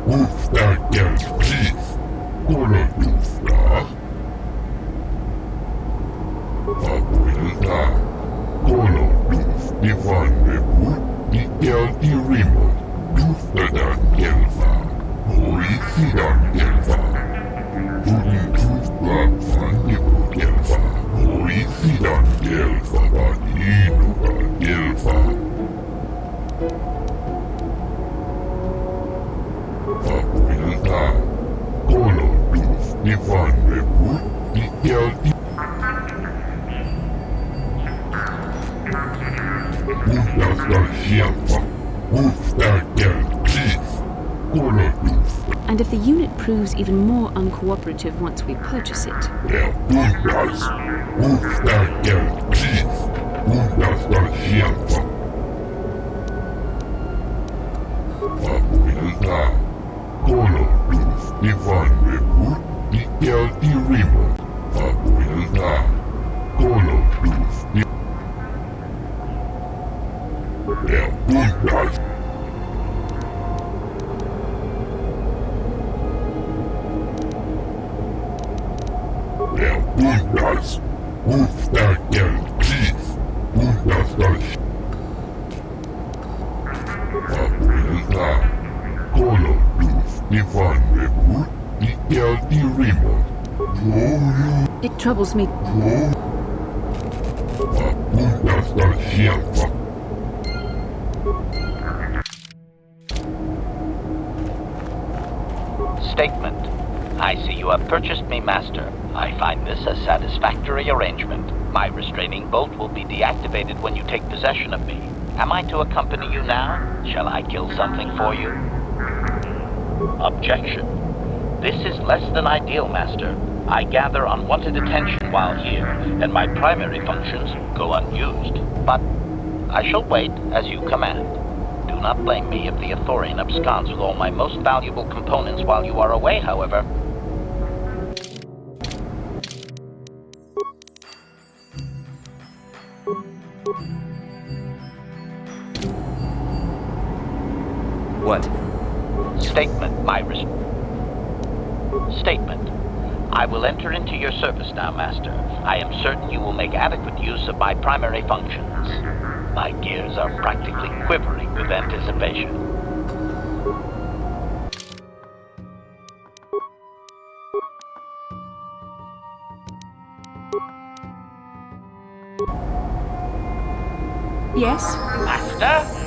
Move that gas, please. Kolotufta. Papuilta. Kolotuf divan debut dikel di remote. Dufta dan kelfa. Hoi sidan kelfa. Budi tufta van dibu kelfa. Hoi sidan kelfa badino ka kelfa. Papuilta. Kolotuf divan debut dikel di Move that shelfa. Move that gas, please. Kolotuf. And if the unit proves even more uncooperative once we purchase it, Yeah, puntas. Move that gas, please. Puntas that shelfa. Papuilta. Kolotuf divan debut dikel di remote. Papuilta. Kolotuf di Yeah, puntas. Yeah, puntas. Move that gas, please. Puntas that Papuilta. Kolotuf divan debut dikel di remote. it troubles me. Puntas that shelfa. Statement. I see you have purchased me, Master. I find this a satisfactory arrangement. My restraining bolt will be deactivated when you take possession of me. Am I to accompany you now? Shall I kill something for you? Objection. This is less than ideal, Master. I gather unwanted attention while here, and my primary functions go unused. But I shall wait as you command. Do not blame me if the Athorian absconds with all my most valuable components while you are away, however. What? Statement, Statement. I will enter into your service now, Master. I am certain you will make adequate use of my primary functions. My gears are practically quivering with anticipation. Yes? Master?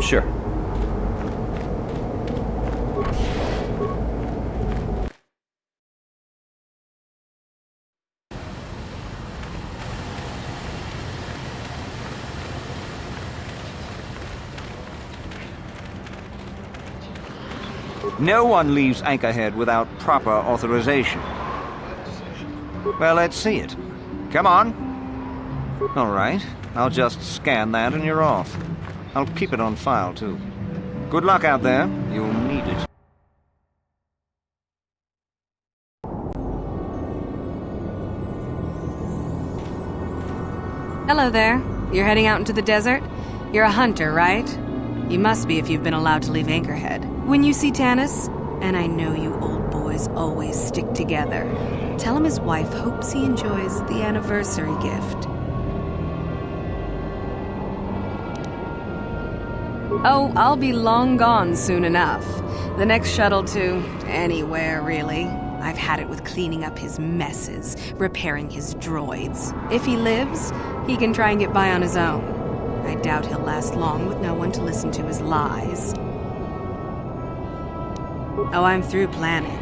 Sure. No one leaves Anchorhead without proper authorization. Well, let's see it. Come on. All right. I'll just scan that and you're off. I'll keep it on file, too. Good luck out there. You'll need it. Hello there. You're heading out into the desert? You're a hunter, right? You must be if you've been allowed to leave Anchorhead. When you see Tanis, and I know you old boys always stick together, tell him his wife hopes he enjoys the anniversary gift. Oh, I'll be long gone soon enough. The next shuttle to anywhere, really. I've had it with cleaning up his messes, repairing his droids. If he lives, he can try and get by on his own. I doubt he'll last long with no one to listen to his lies. Oh, I'm through planning.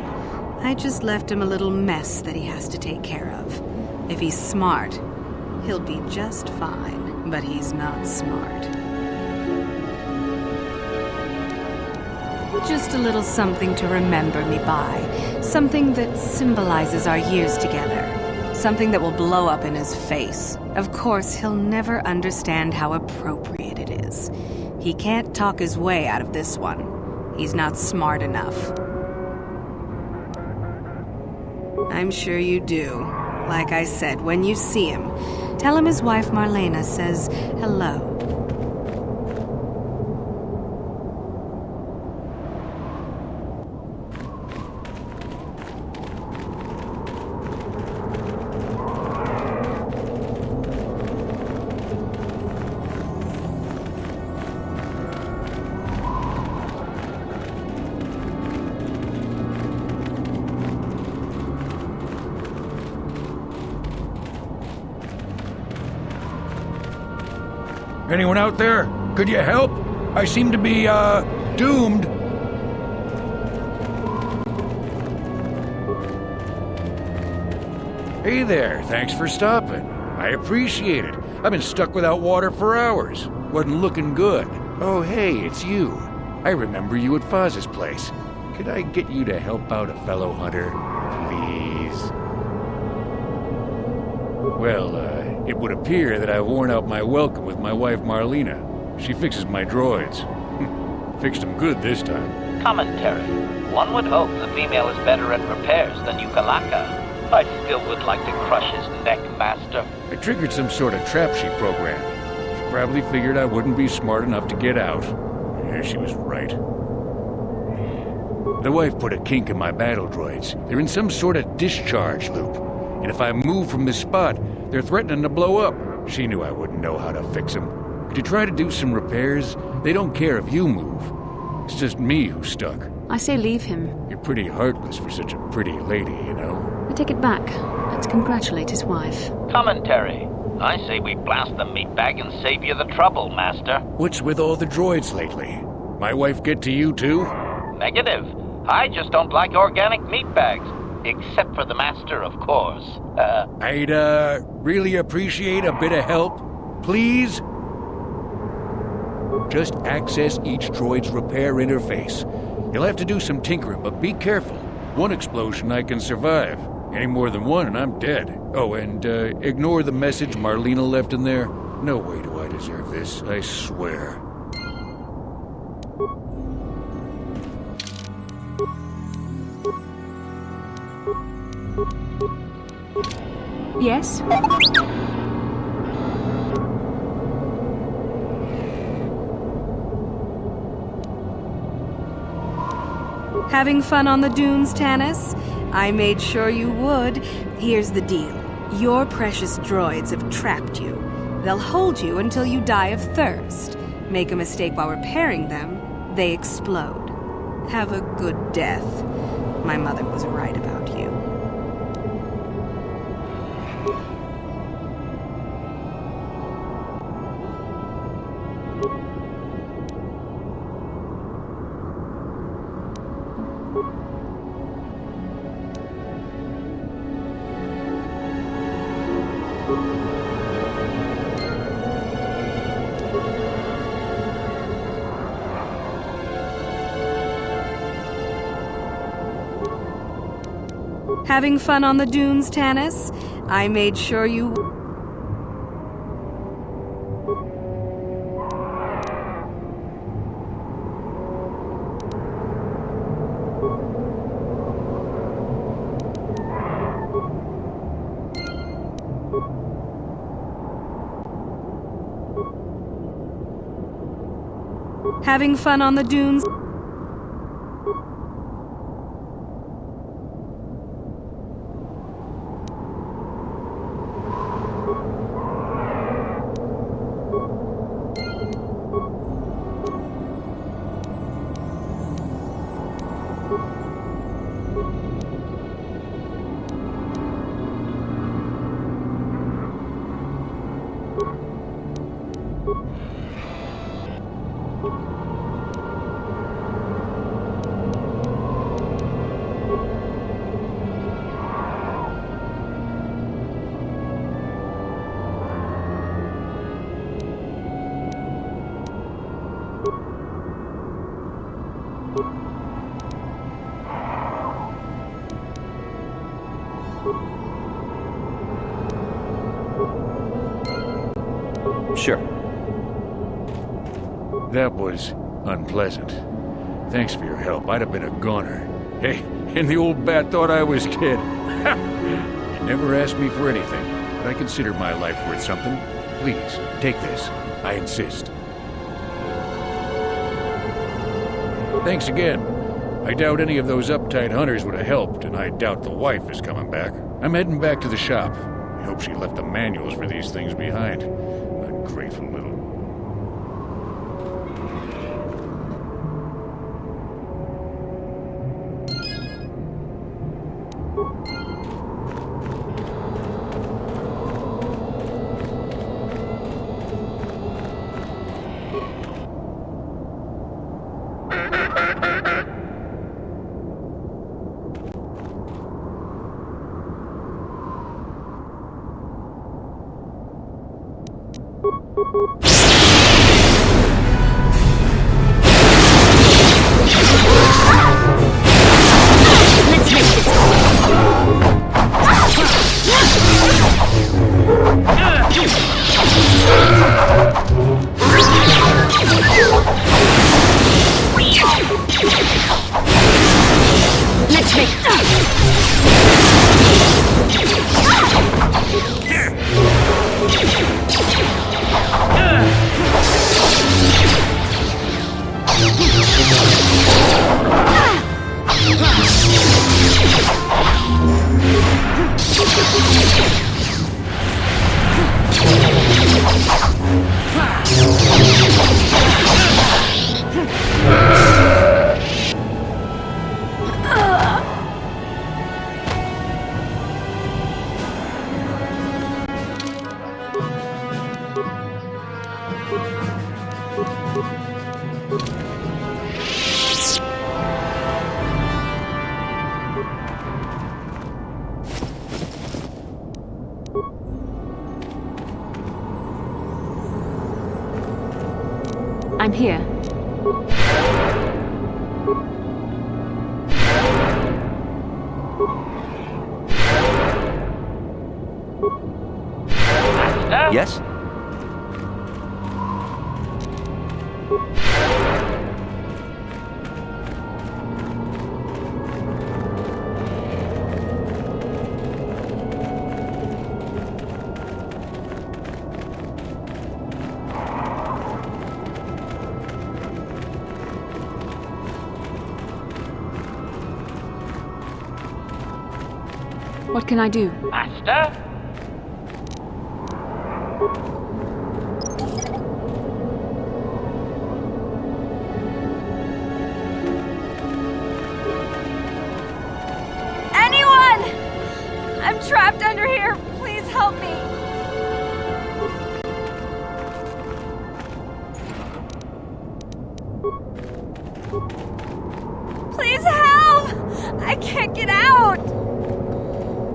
I just left him a little mess that he has to take care of. If he's smart, he'll be just fine. But he's not smart. Just a little something to remember me by. Something that symbolizes our years together. Something that will blow up in his face. Of course, he'll never understand how appropriate it is. He can't talk his way out of this one. He's not smart enough. I'm sure you do. Like I said, when you see him, tell him his wife Marlena says hello. Anyone out there? Could you help? I seem to be, doomed. Hey there, thanks for stopping. I appreciate it. I've been stuck without water for hours. Wasn't looking good. Oh, hey, it's you. I remember you at Foz's place. Could I get you to help out a fellow hunter, please? Well, it would appear that I've worn out my welcome with my wife Marlena. She fixes my droids. Fixed them good this time. Commentary. One would hope the female is better at repairs than Yukalaka. I still would like to crush his neck, Master. I triggered some sort of trap she programmed. She probably figured I wouldn't be smart enough to get out. Yeah, she was right. The wife put a kink in my battle droids. They're in some sort of discharge loop. And if I move from this spot, they're threatening to blow up. She knew I wouldn't know how to fix them. Could you try to do some repairs? They don't care if you move. It's just me who's stuck. I say leave him. You're pretty heartless for such a pretty lady, you know. I take it back. Let's congratulate his wife. Commentary. I say we blast the meat bag and save you the trouble, Master. What's with all the droids lately? My wife get to you too? Negative. I just don't like organic meat bags. Except for the Master, of course. I'd, really appreciate a bit of help. Please? Just access each droid's repair interface. You'll have to do some tinkering, but be careful. One explosion I can survive. Any more than one and I'm dead. Oh, and, ignore the message Marlena left in there. No way do I deserve this, I swear. Yes? Having fun on the dunes, Tanis? I made sure you would. Here's the deal. Your precious droids have trapped you. They'll hold you until you die of thirst. Make a mistake while repairing them, they explode. Have a good death. My mother was right about you. Having fun on the dunes, Tanis? I made sure you... Having fun on the dunes? Sure. That was unpleasant. Thanks for your help. I'd have been a goner. Hey, and the old bat thought I was dead. You never asked me for anything, but I consider my life worth something. Please, take this. I insist. Thanks again. I doubt any of those uptight hunters would have helped, and I doubt the wife is coming back. I'm heading back to the shop. I hope she left the manuals for these things behind. Ungrateful little... I'm here. Yes? What can I do? Master? Anyone! I'm trapped under here. Please help me. Please help! I can't get out!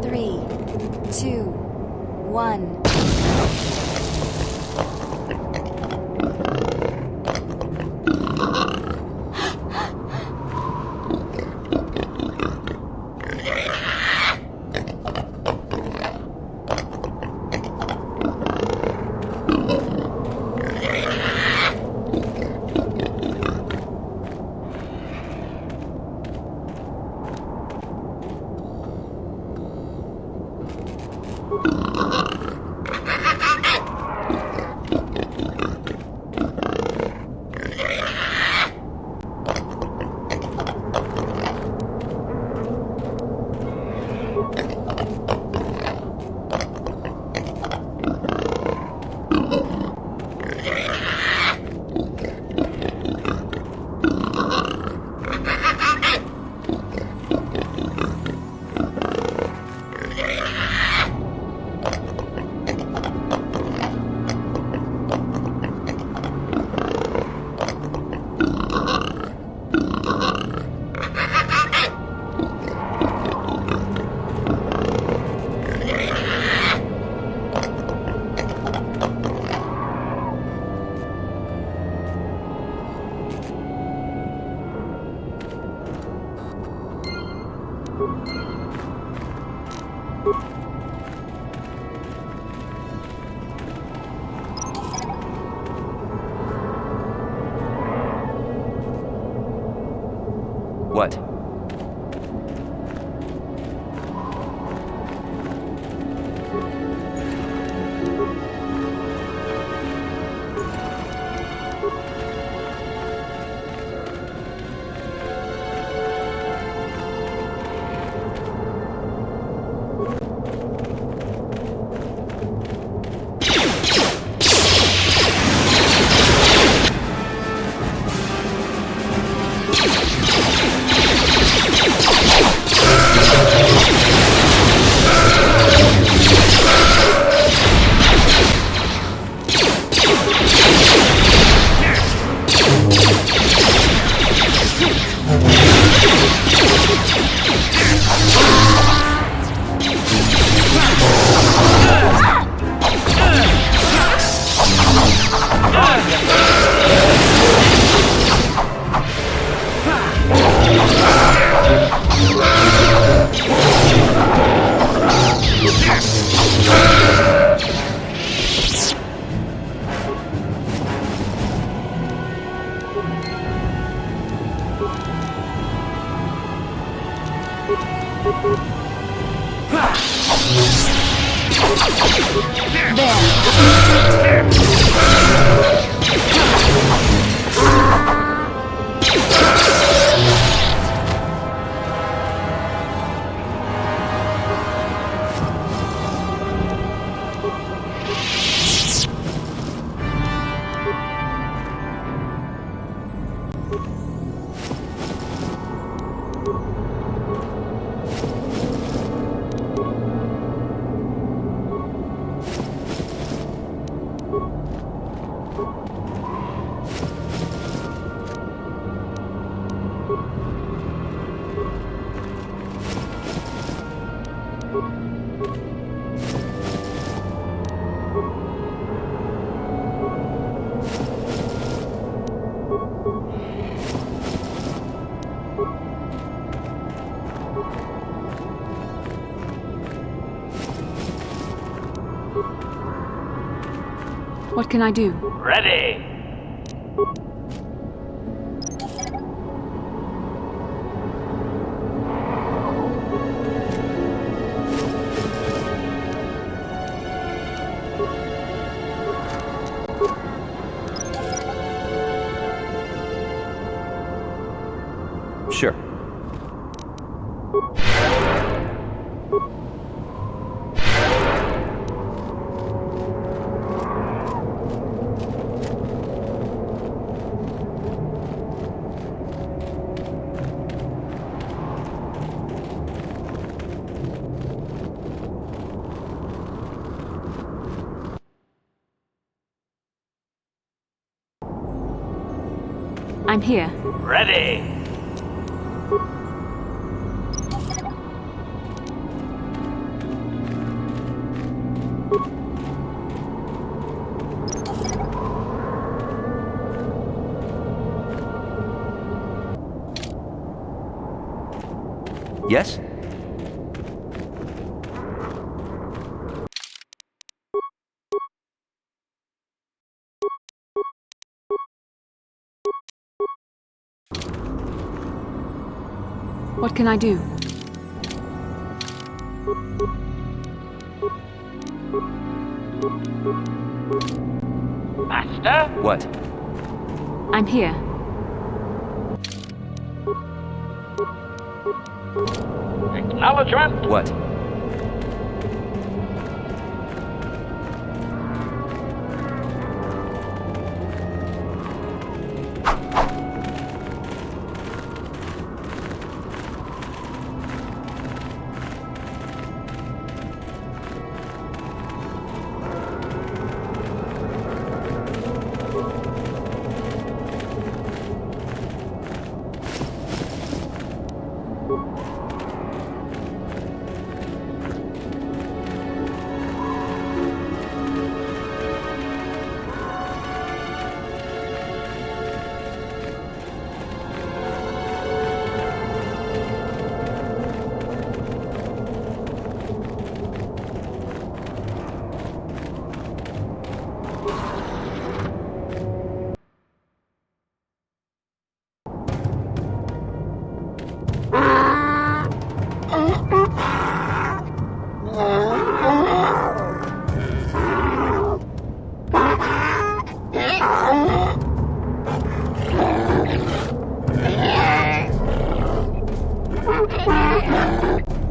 3, 2, 1. What can I do? Ready! Sure. I'm here. Ready! Yes? What can I do? Master? What? I'm here. Acknowledgement? What?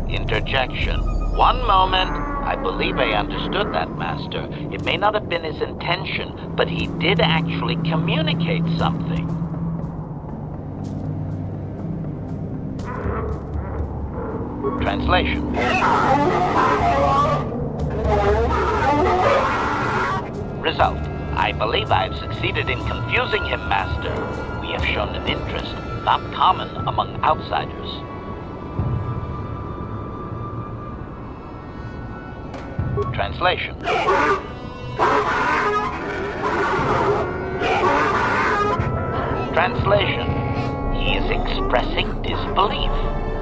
Interjection. One moment. I believe I understood that, Master. It may not have been his intention, but he did actually communicate something. Translation. Result. I believe I've succeeded in confusing him, Master. We have shown an interest not common among outsiders. Translation. Translation. He is expressing disbelief,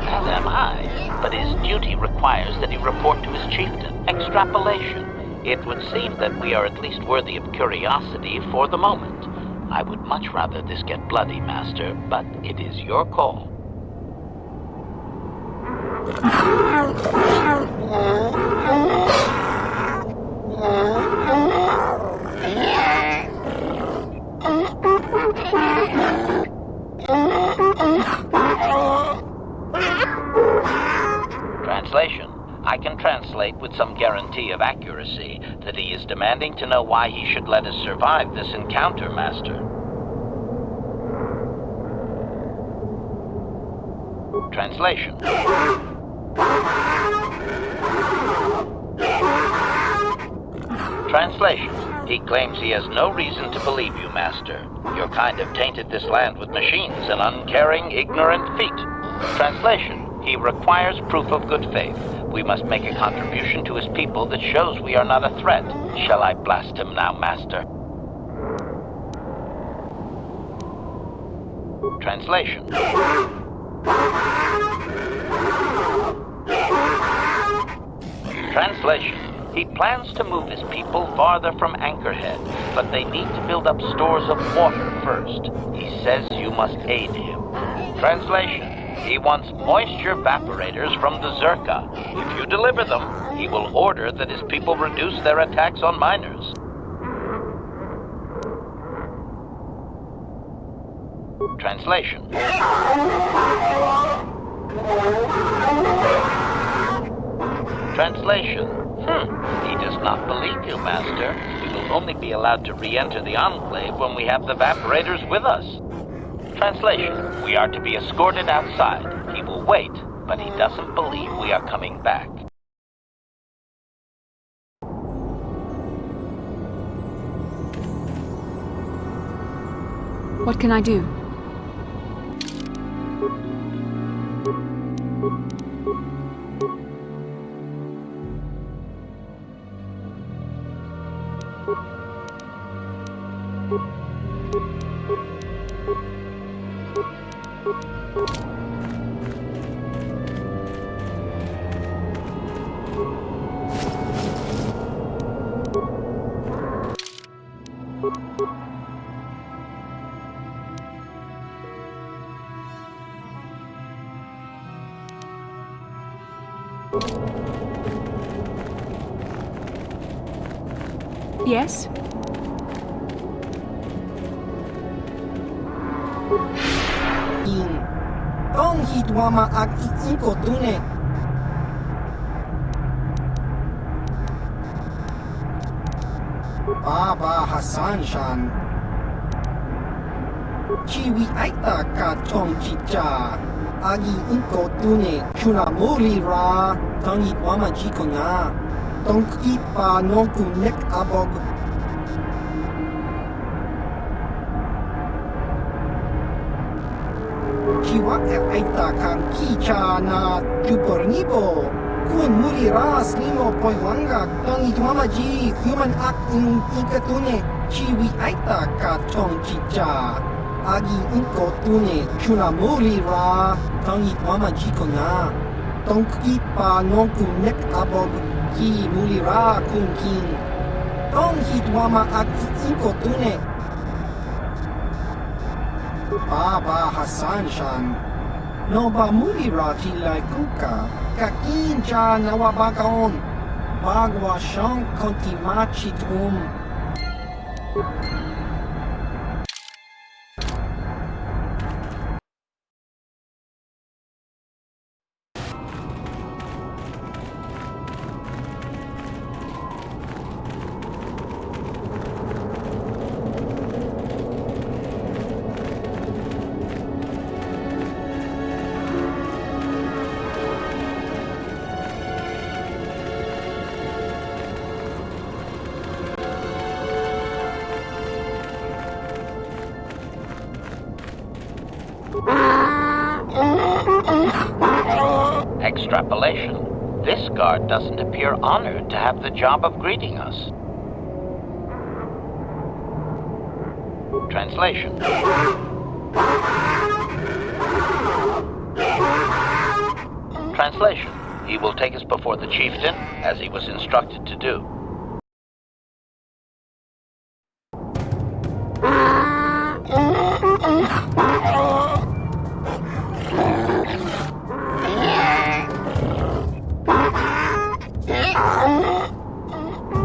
as am I, but his duty requires that he report to his chieftain. Extrapolation. It would seem that we are at least worthy of curiosity for the moment. I would much rather this get bloody, Master, but it is your call. Translation. I can translate with some guarantee of accuracy that he is demanding to know why he should let us survive this encounter, Master. Translation. Translation. He claims he has no reason to believe you, Master. Your kind have tainted this land with machines and uncaring, ignorant feet. Translation. He requires proof of good faith. We must make a contribution to his people that shows we are not a threat. Shall I blast him now, Master? Translation. Translation. He plans to move his people farther from Anchorhead, but they need to build up stores of water first. He says you must aid him. Translation. He wants moisture evaporators from the Zerka. If you deliver them, he will order that his people reduce their attacks on miners. Translation. Translation. He does not believe you, Master. We will only be allowed to re-enter the Enclave when we have the evaporators with us. Translation. We are to be escorted outside. He will wait, but he doesn't believe we are coming back. What can I do? Yes? Tong hitwama ak iinko DUNE. Baba Hassan Shan. Chiwi aita ka tong chicha. Agi inko DUNE. Chuna muri ra. Tong hitwama jiko na. Tong kipa nongku nek abog. Chiwa aita kan kicha na jupornibo. Kun muri ras limo poi wanga. Tong hitwama ji human act in ikatune. Chiwi aita ka tong chicha. Agi inko DUNE. Chuna muri ra. Tong hitwama jiko na. Tong kipa nongku nek abog. Ki mulira kun kin. Tong hitwama at inko DUNE. Baba Hassan Shan. No ba mulira tilay kuka. Kakin cha nawabagaon. Bagwa siyang kontimachitum. Extrapolation. This guard doesn't appear honored to have the job of greeting us. Translation. Translation. He will take us before the chieftain, as he was instructed to do.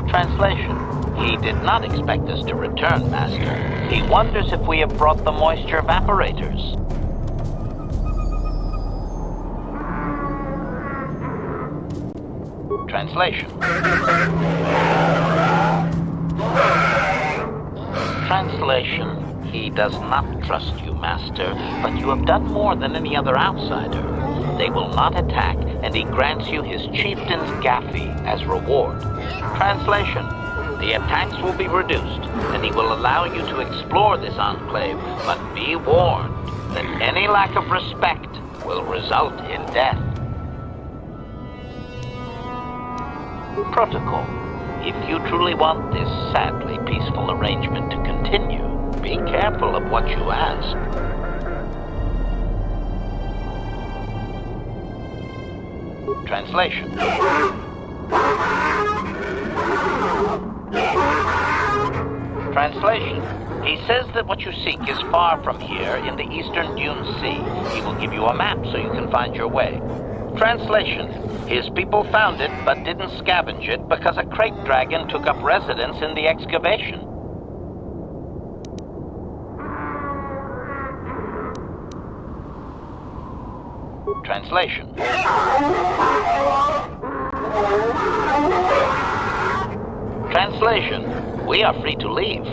Translation. Translation. He did not expect us to return, Master. He wonders if we have brought the moisture evaporators. Translation. Translation. He does not trust you, Master, but you have done more than any other outsider. They will not attack, and he grants you his chieftain's gaffy as reward. Translation. The attacks will be reduced, and he will allow you to explore this enclave, but be warned that any lack of respect will result in death. Protocol. If you truly want this sadly peaceful arrangement to continue, be careful of what you ask. Translation. Translation. He says that what you seek is far from here in the eastern Dune Sea. He will give you a map so you can find your way. Translation. His people found it but didn't scavenge it because a crate dragon took up residence in the excavation. Translation. Translation. We are free to leave.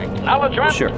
Acknowledgement. Sure.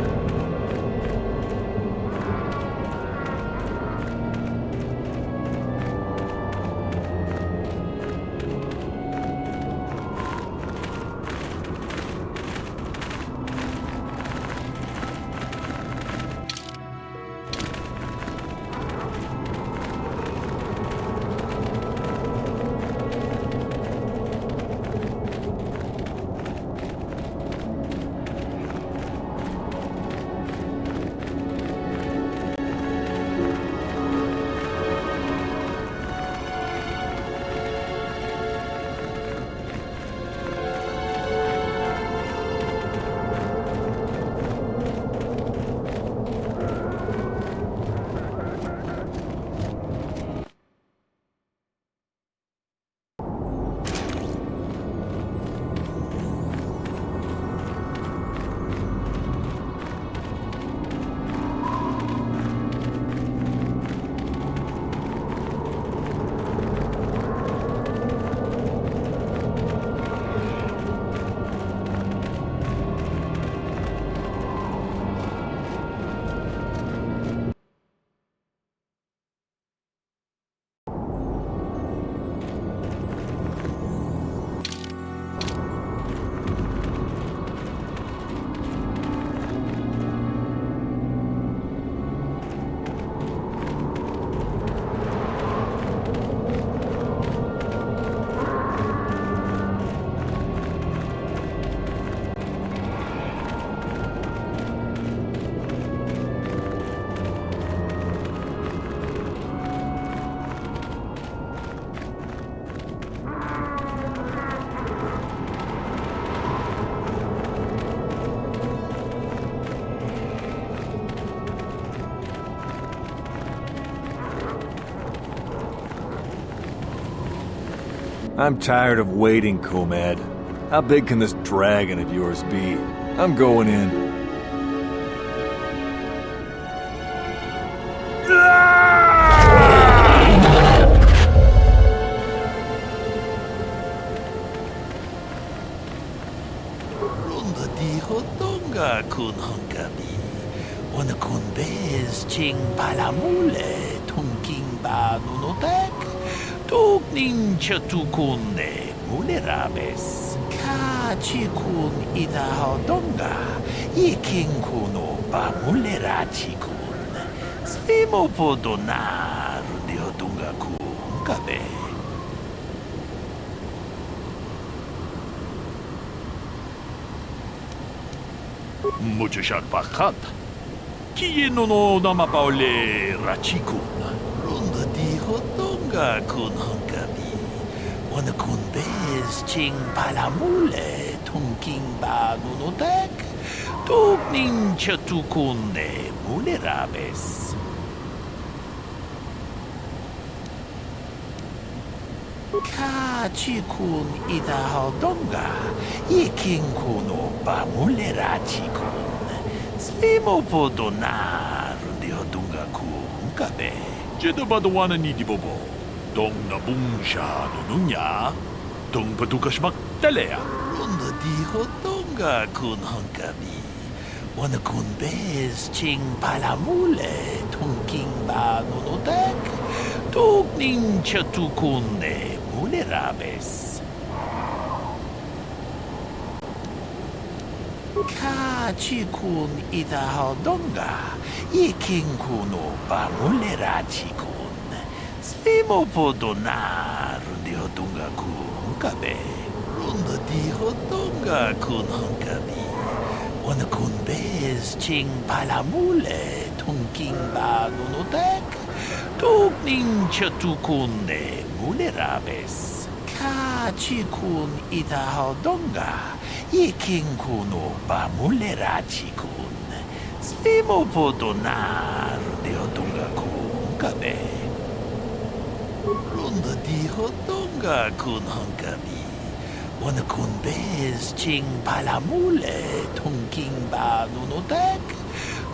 I'm tired of waiting, Comad. How big can this dragon of yours be? I'm going in. Runda di hotonga kun hongabi. Ona kun bez ching palamule tunking ba nunotek. Tugnin chatukune mulerabes. Ka chikun ida hodonga. Iking kuno ba mulera chikun. Simo podonar di hodonga kun kabe. Muchashan pakat. Kieno no namapaole rachikun. Runda di hodonga kun hongabi. Wana kun bez ching palamule tunking ba nunotek. Tuk nin chatukune mulerabes. Ka chikun ida haldonga. Iking kuno ba mulera chikun. Slimo podonar di hodunga kunkabe. Jedo badawana ni di bobo. Dong na bungsha nununya. Dong padukashmak talea. Runda di hodonga kun hankabi. Wana kun bez ching palamule tunking ba nunotek. Tuk nin chatukune mulerabes. Ka chikun ida haldonga. Iking kuno ba mulera chikun. Slimo podonar di hodunga kunkabe. Runda di hodunga kun hankabi. Wana kun bez ching palamule tunking ba nunotek. Tuk nin chatukune mulerabes. Ka chikun ida haldonga. Iking kuno ba mulera chikun. Slimo podonar di hodunga kunkabe. Runda di hodunga kun hankabi. Wana kun bez ching palamule tunking ba nunotek.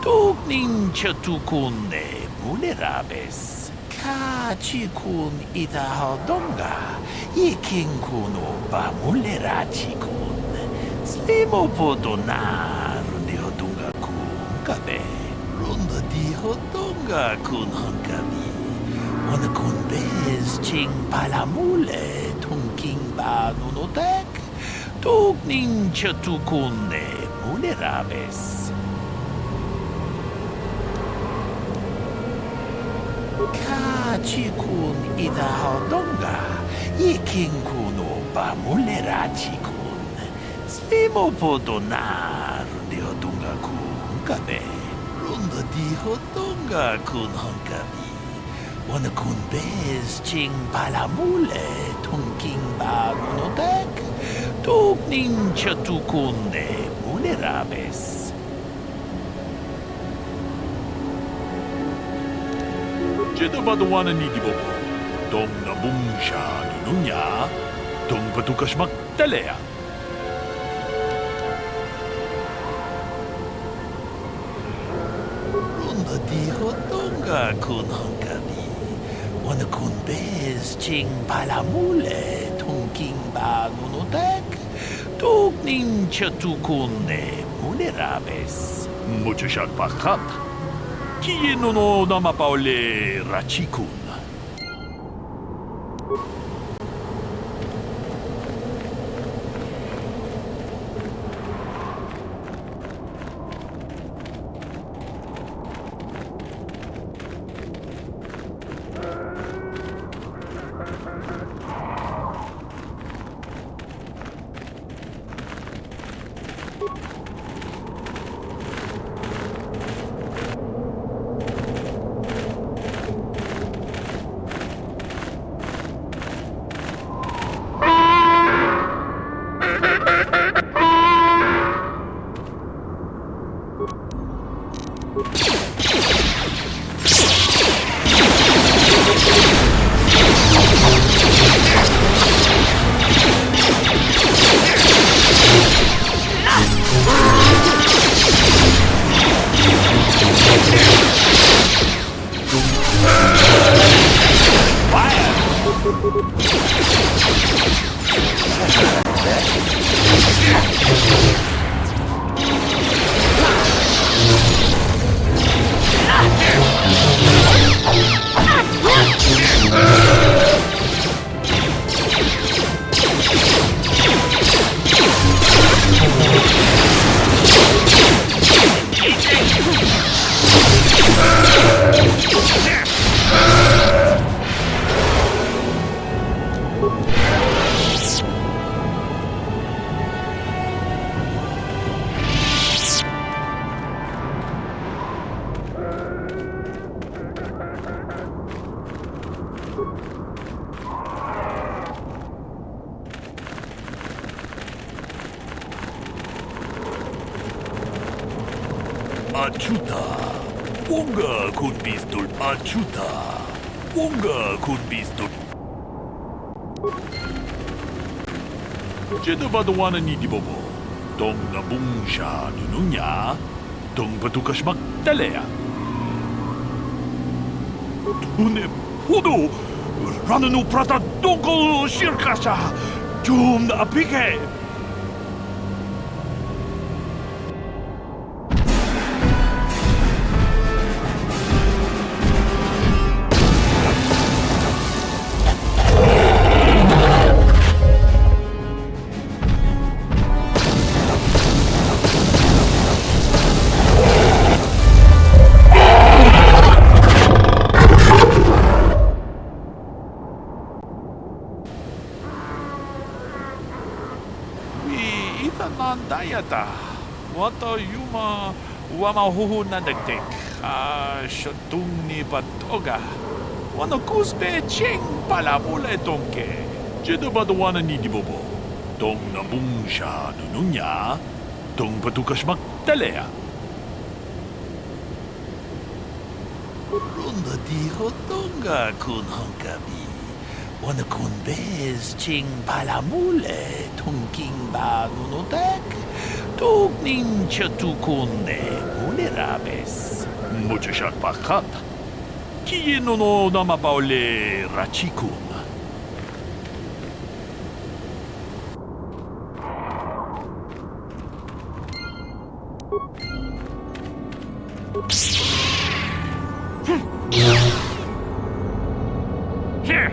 Tuk nin chatukune mulerabes. Ka chikun ida haldonga. Iking kuno ba mulera chikun. Slimo podonar di hodunga kunkabe. Runda di hodunga kun hankabi. Wana kun bez ching palamule tunking ba nunotek. Tuk nin chatukune mulerabes. Ka chikun ida haldonga. Iking kuno ba mulera chikun. Slimo podonar di hodunga kunkabe. Runda di hodunga kun hankabi. Wana kun bez ching palamule tunking ba nunotek. Tuk nin chatukune mulerabes. Jedo badawana ni di bobo. Dong na bungsha nununya. Dong padukashmak talea. Runda di hodunga kun hankabi. Wana kun bez ching palamule tunking ba nunotek. Tuk nin chatukune mulerabes. Mucho sharpakat. Kieno no namapaole rachikun. 아추다. 뭔가 굿비스돌 아추다. 뭔가 굿비스돌. 제드바도와는 이디보보. 동나뭉샤 누누냐. 동바두카시 막달레야. 두네 포도. 라는 우프라타 동고 시르카샤. 좀 아피게. Dayata. Wata yuma wamahuhu na dagdag. Shantung ni Batoga. Wano kusbe ching palamula tongke. Jedo badawana ni dibobo. Tong nabungsha nununya. Tong patukas magtalea. Runda di hotonga kun hongkabi. Wana kun bez ching palamule tungking ba nunotek tugning chatukunde mulerabes. Mucho shakpakat. Kiye no namapaule rachikun. Here.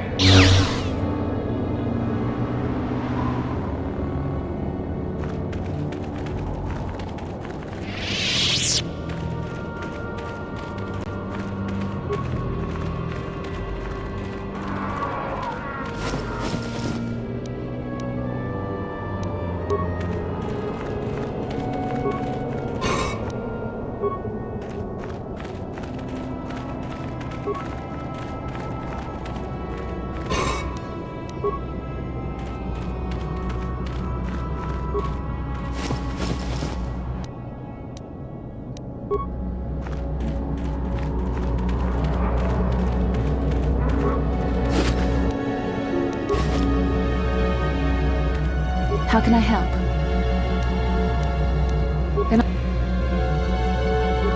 How can I help?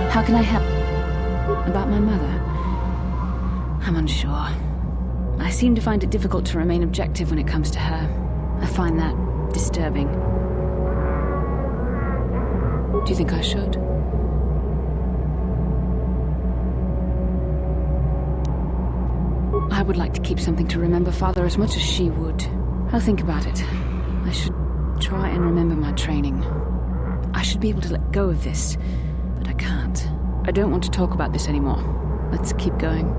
How can I help? About my mother? I'm unsure. I seem to find it difficult to remain objective when it comes to her. I find that disturbing. Do you think I should? I would like to keep something to remember Father as much as she would. I'll think about it. I should try and remember my training. I should be able to let go of this, but I can't. I don't want to talk about this anymore. Let's keep going.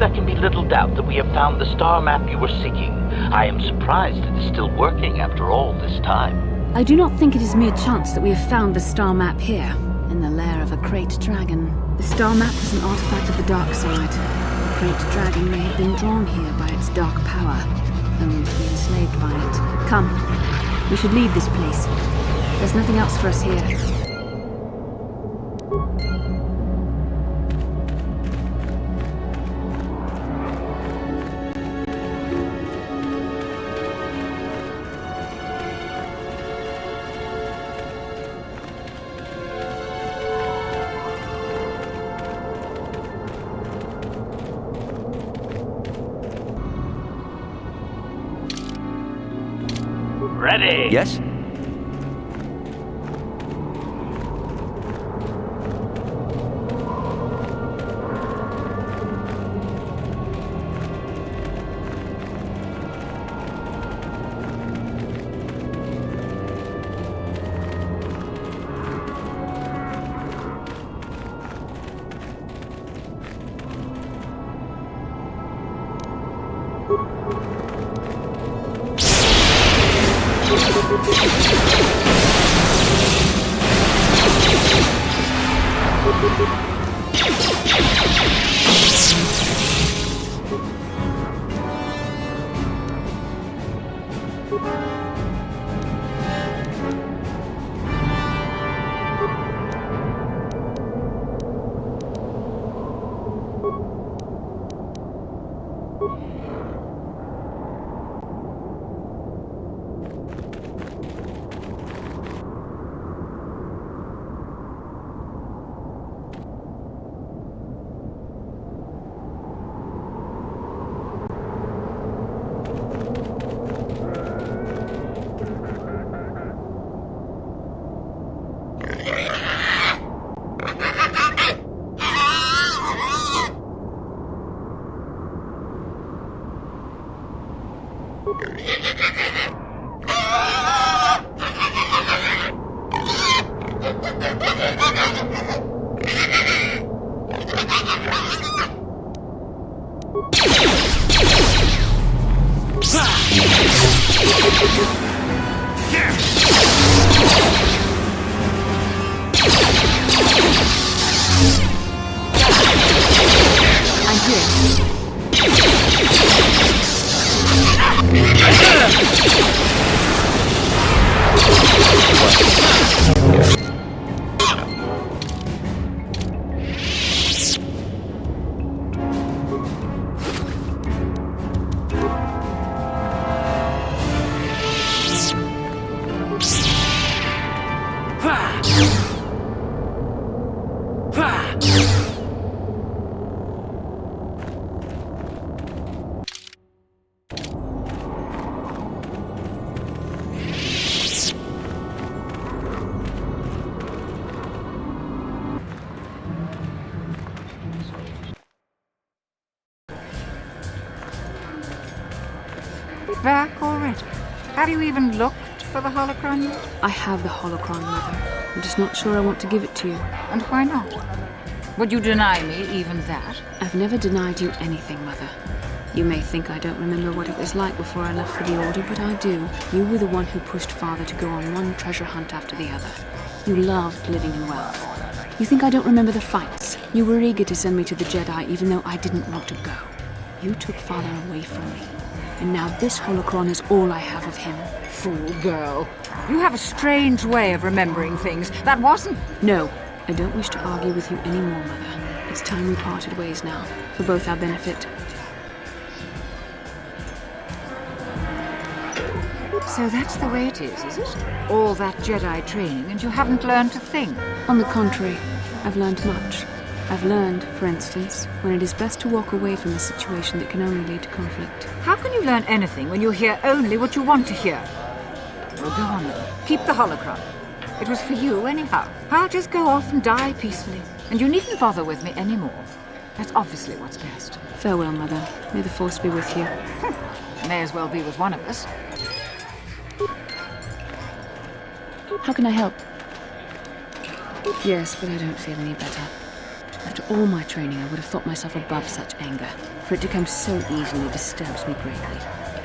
There can be little doubt that we have found the star map you were seeking. I am surprised it is still working after all this time. I do not think it is mere chance that we have found the star map here, in the lair of a great dragon. The star map is an artifact of the dark side. The great dragon may have been drawn here by its dark power, only to be enslaved by it. Come, we should leave this place. There's nothing else for us here. Ready? Yes? Back already? Have you even looked for the holocron yet? I have the holocron, Mother. I'm just not sure I want to give it to you. And why not? Would you deny me even that? I've never denied you anything, Mother. You may think I don't remember what it was like before I left for the Order, but I do. You were the one who pushed Father to go on one treasure hunt after the other. You loved living in wealth. You think I don't remember the fights? You were eager to send me to the Jedi even though I didn't want to go. You took Father away from me. And now this holocron is all I have of him. Fool girl. You have a strange way of remembering things. That wasn't... No, I don't wish to argue with you anymore, Mother. It's time we parted ways now, for both our benefit. So that's the way it is it? All that Jedi training and you haven't learned to think? On the contrary, I've learned much. I've learned, for instance, when it is best to walk away from a situation that can only lead to conflict. How can you learn anything when you hear only what you want to hear? Well, go on then. Keep the holocron. It was for you anyhow. I'll just go off and die peacefully. And you needn't bother with me anymore. That's obviously what's best. Farewell, Mother. May the Force be with you. May as well be with one of us. How can I help? Yes, but I don't feel any better. After all my training, I would have thought myself above such anger, for it to come so easily disturbs me greatly.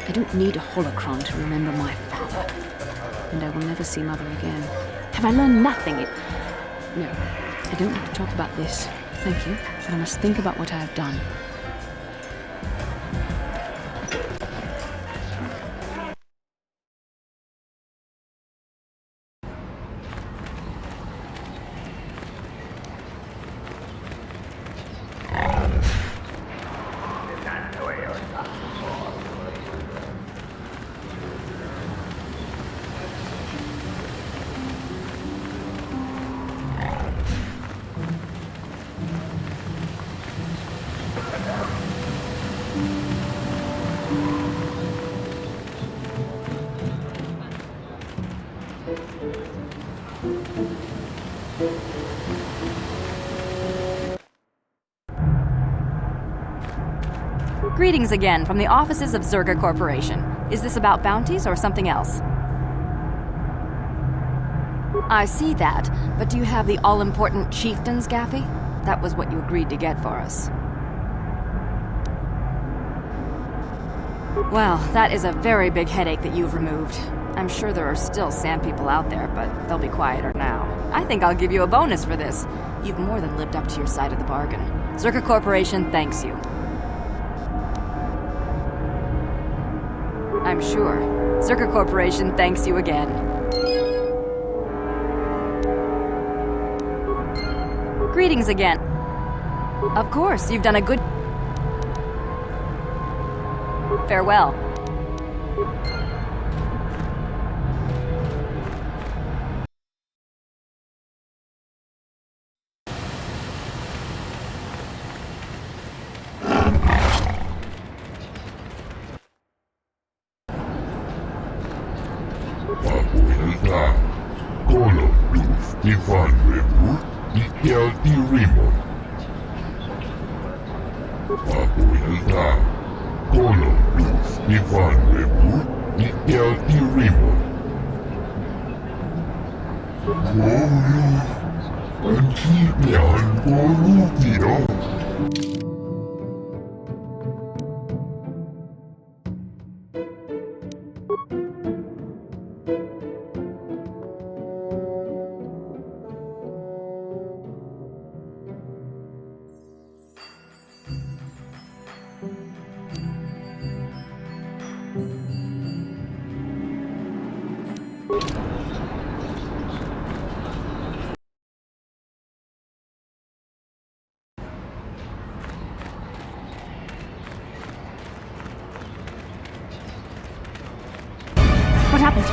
I don't need a holocron to remember my father. And I will never see Mother again. Have I learned nothing? No, I don't want to talk about this. Thank you, but I must think about what I have done. Greetings again from the offices of Zerga Corporation. Is this about bounties or something else? I see that, but do you have the all-important chieftains, Gaffy? That was what you agreed to get for us. Well, that is a very big headache that you've removed. I'm sure there are still sand people out there, but they'll be quieter now. I think I'll give you a bonus for this. You've more than lived up to your side of the bargain. Zerka Corporation thanks you. I'm sure. Zerka Corporation thanks you again. Greetings again. Of course, you've done a good... Farewell. Papuilta, Colossus, Ivan Rebus, Itialti Rimon. Papuilta, Colossus, Ivan Rebus, Itialti Rimon. Colossus, Antibian Colutino. What happened?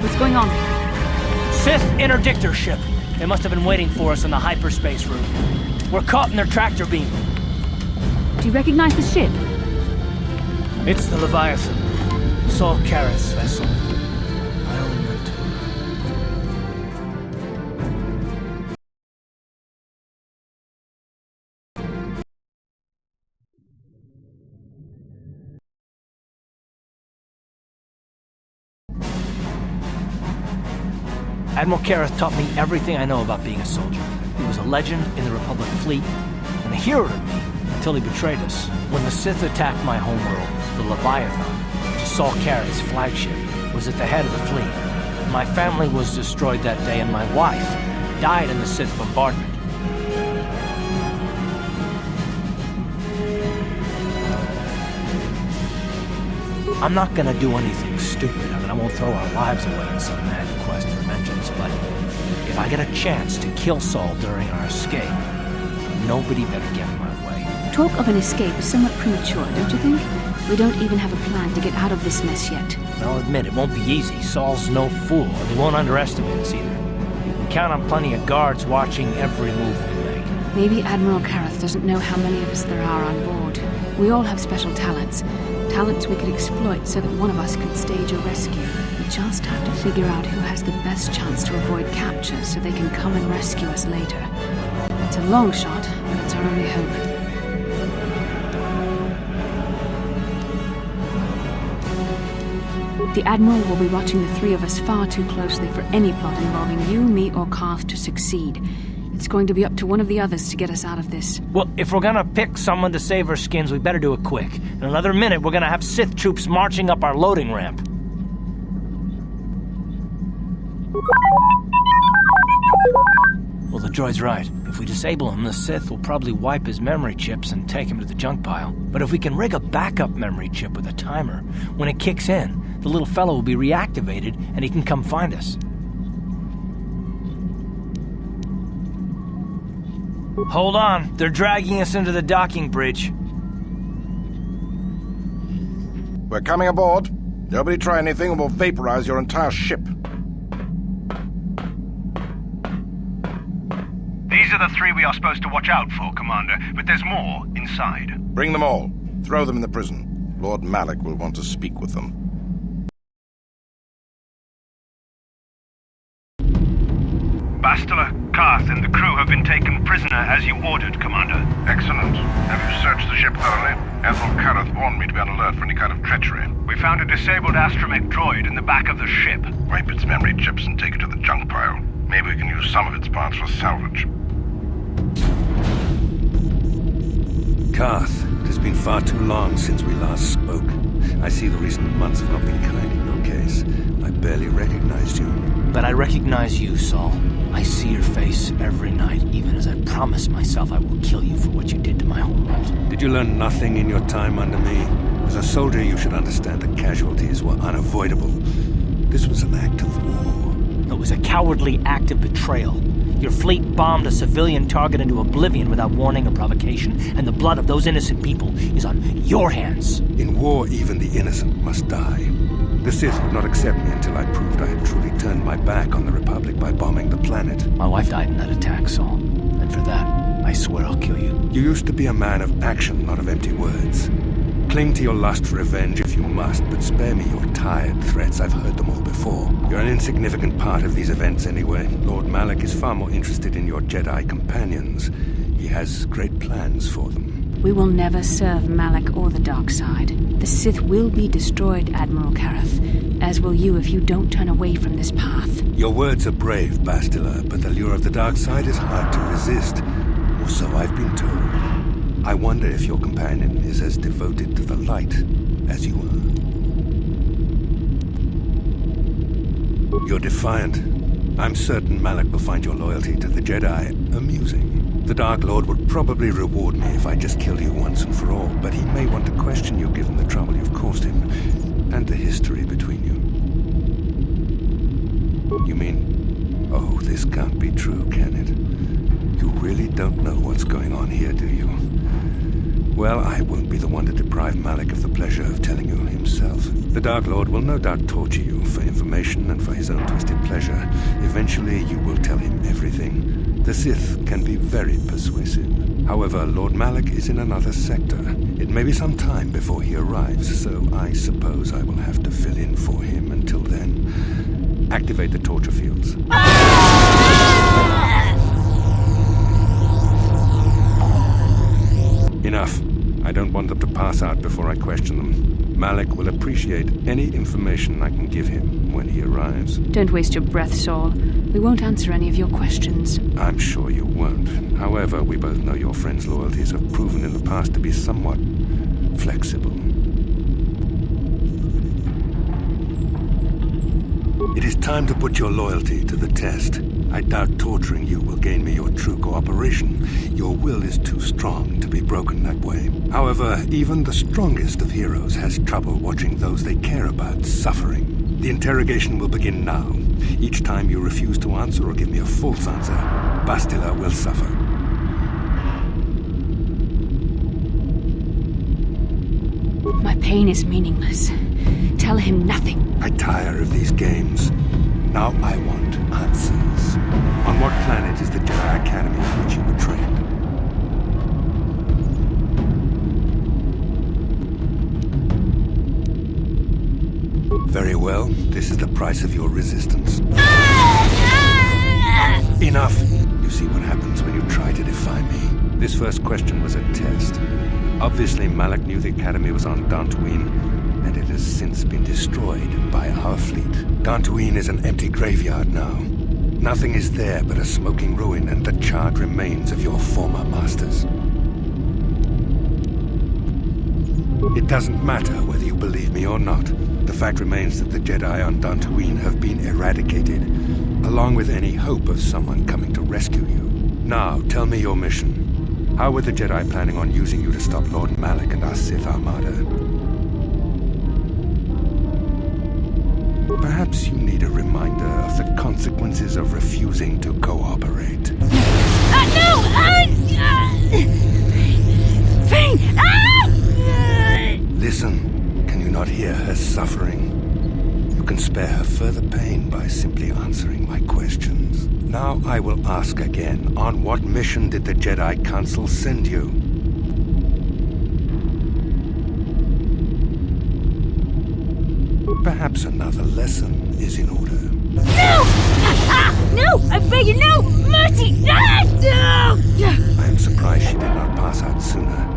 What's going on? Sith interdictor ship. They must have been waiting for us on the hyperspace route. We're caught in their tractor beam. Do you recognize the ship? It's the Leviathan. Saul Kareth's vessel. I only meant to. Admiral Kareth taught me everything I know about being a soldier. He was a legend in the Republic fleet, and a hero to me until he betrayed us. When the Sith attacked my homeworld, the Leviathan, which is Saul Kareth's flagship, was at the head of the fleet. My family was destroyed that day, and my wife died in the Sith bombardment. I'm not gonna do anything stupid. I won't throw our lives away in some mad quest for vengeance, but if I get a chance to kill Saul during our escape, nobody better get in my way. Talk of an escape is somewhat premature, don't you think? We don't even have a plan to get out of this mess yet. I'll admit, it won't be easy. Saul's no fool, and he won't underestimate us either. You can count on plenty of guards watching every move we make. Maybe Admiral Kareth doesn't know how many of us there are on board. We all have special talents. Talents we could exploit so that one of us could stage a rescue. We just have to figure out who has the best chance to avoid capture so they can come and rescue us later. It's a long shot, but it's our only hope. The Admiral will be watching the three of us far too closely for any plot involving you, me, or Karth to succeed. It's going to be up to one of the others to get us out of this. Well, if we're gonna pick someone to save our skins, we better do it quick. In another minute, we're gonna have Sith troops marching up our loading ramp. Well, the droid's right. If we disable him, the Sith will probably wipe his memory chips and take him to the junk pile. But if we can rig a backup memory chip with a timer, when it kicks in, the little fellow will be reactivated and he can come find us. Hold on, they're dragging us into the docking bridge. We're coming aboard. Nobody try anything or we'll vaporize your entire ship. These are the three we are supposed to watch out for, Commander, but there's more inside. Bring them all. Throw them in the prison. Lord Malik will want to speak with them. Bastila, Karth, and the crew have been taken prisoner as you ordered, Commander. Excellent. Have you searched the ship thoroughly? Admiral Kareth warned me to be on alert for any kind of treachery. We found a disabled astromech droid in the back of the ship. Wipe its memory chips and take it to the junk pile. Maybe we can use some of its parts for salvage. Karth, it has been far too long since we last spoke. I see the recent months have not been kind in your case. I barely recognized you. But I recognize you, Saul. I see your face every night, even as I promise myself I will kill you for what you did to my homeworld. Did you learn nothing in your time under me? As a soldier, you should understand that casualties were unavoidable. This was an act of war. It was a cowardly act of betrayal. Your fleet bombed a civilian target into oblivion without warning or provocation, and the blood of those innocent people is on your hands. In war, even the innocent must die. The Sith would not accept me until I proved I had truly turned my back on the Republic by bombing the planet. My wife died in that attack, Saul. And for that, I swear I'll kill you. You used to be a man of action, not of empty words. Cling to your lust for revenge if you must, but spare me your tired threats. I've heard them all before. You're an insignificant part of these events anyway. Lord Malak is far more interested in your Jedi companions. He has great plans for them. We will never serve Malak or the dark side. The Sith will be destroyed, Admiral Kareth, as will you if you don't turn away from this path. Your words are brave, Bastila, but the lure of the dark side is hard to resist. Or so I've been told. I wonder if your companion is as devoted to the light as you are. You're defiant. I'm certain Malak will find your loyalty to the Jedi amusing. The Dark Lord would probably reward me if I just killed you once and for all, but he may want to question you given the trouble you've caused him, and the history between you. You mean, oh, this can't be true, can it? You really don't know what's going on here, do you? Well, I won't be the one to deprive Malak of the pleasure of telling you himself. The Dark Lord will no doubt torture you for information and for his own twisted pleasure. Eventually, you will tell him everything. The Sith can be very persuasive. However, Lord Malak is in another sector. It may be some time before he arrives, so I suppose I will have to fill in for him until then. Activate the torture fields. Enough. I don't want them to pass out before I question them. Malak will appreciate any information I can give him when he arrives. Don't waste your breath, Saul. We won't answer any of your questions. I'm sure you won't. However, we both know your friend's loyalties have proven in the past to be somewhat flexible. It is time to put your loyalty to the test. I doubt torturing you will gain me your true cooperation. Your will is too strong to be broken that way. However, even the strongest of heroes has trouble watching those they care about suffering. The interrogation will begin now. Each time you refuse to answer or give me a false answer, Bastila will suffer. My pain is meaningless. Tell him nothing. I tire of these games. Now I want answers. On what planet is the Jedi Academy in which you were trained? Very well. This is the price of your resistance. Enough! You see what happens when you try to defy me. This first question was a test. Obviously, Malak knew the Academy was on Dantooine, and it has since been destroyed by our fleet. Dantooine is an empty graveyard now. Nothing is there but a smoking ruin and the charred remains of your former masters. It doesn't matter whether you believe me or not. The fact remains that the Jedi on Dantooine have been eradicated, along with any hope of someone coming to rescue you. Now, tell me your mission. How were the Jedi planning on using you to stop Lord Malak and our Sith Armada? Perhaps you need a reminder of the consequences of refusing to cooperate. No! Pain! Listen, can you not hear her suffering? You can spare her further pain by simply answering my questions. Now I will ask again, on what mission did the Jedi Council send you? Perhaps another lesson is in order. No! No! I beg you, no! Mercy! No! I am surprised she did not pass out sooner.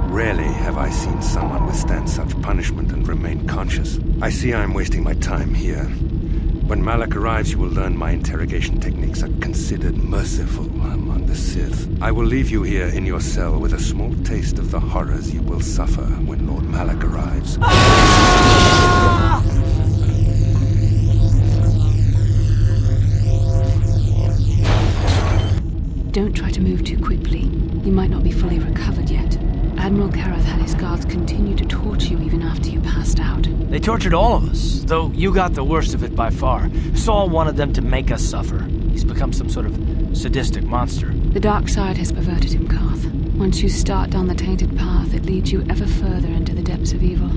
Rarely have I seen someone withstand such punishment and remain conscious. I see I am wasting my time here. When Malak arrives, you will learn my interrogation techniques are considered merciful among the Sith. I will leave you here in your cell with a small taste of the horrors you will suffer when Lord Malak arrives. don't try to move too quickly. You might not be fully recovered yet. Admiral Kareth had his guards continue to torture you even after you passed out. They tortured all of us, though you got the worst of it by far. Saul wanted them to make us suffer. He's become some sort of sadistic monster. The dark side has perverted him, Karth. Once you start down the tainted path, it leads you ever further into the depths of evil.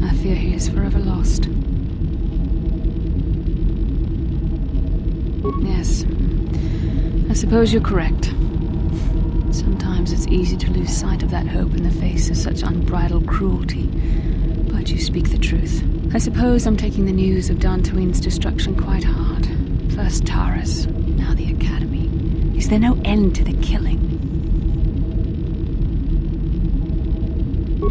I fear he is forever lost. Yes, I suppose you're correct. Sometimes it's easy to lose sight of that hope in the face of such unbridled cruelty. But you speak the truth. I suppose I'm taking the news of Dantooine's destruction quite hard. First Taurus, now the Academy. Is there no end to the killing?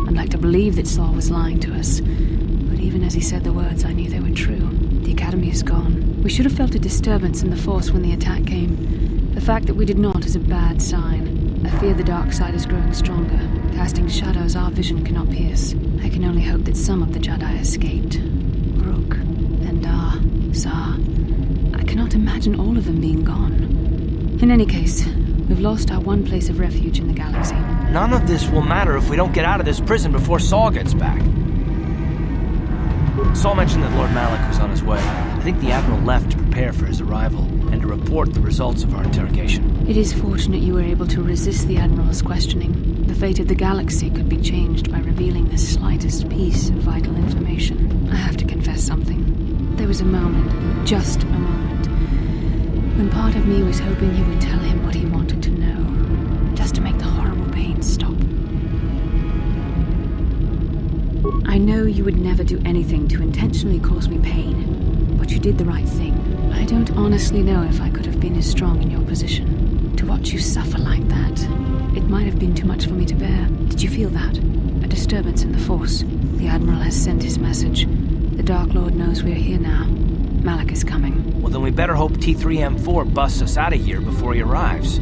I'd like to believe that Saul was lying to us. But even as he said the words, I knew they were true. The Academy is gone. We should have felt a disturbance in the Force when the attack came. The fact that we did not is a bad sign. I fear the dark side is growing stronger, casting shadows our vision cannot pierce. I can only hope that some of the Jedi escaped. Rook, Endar, Zar. I cannot imagine all of them being gone. In any case, we've lost our one place of refuge in the galaxy. None of this will matter if we don't get out of this prison before Saul gets back. Saul mentioned that Lord Malak was on his way. I think the Admiral left to prepare for his arrival and to report the results of our interrogation. It is fortunate you were able to resist the Admiral's questioning. The fate of the galaxy could be changed by revealing the slightest piece of vital information. I have to confess something. There was a moment, just a moment, when part of me was hoping you would tell him what he wanted to know, just to make the horrible pain stop. I know you would never do anything to intentionally cause me pain, but you did the right thing. I don't honestly know if I could have been as strong in your position. To watch you suffer like that, it might have been too much for me to bear. Did you feel that? A disturbance in the Force. The Admiral has sent his message. The Dark Lord knows we're here now. Malak is coming. Well, then we better hope T3M4 busts us out of here before he arrives.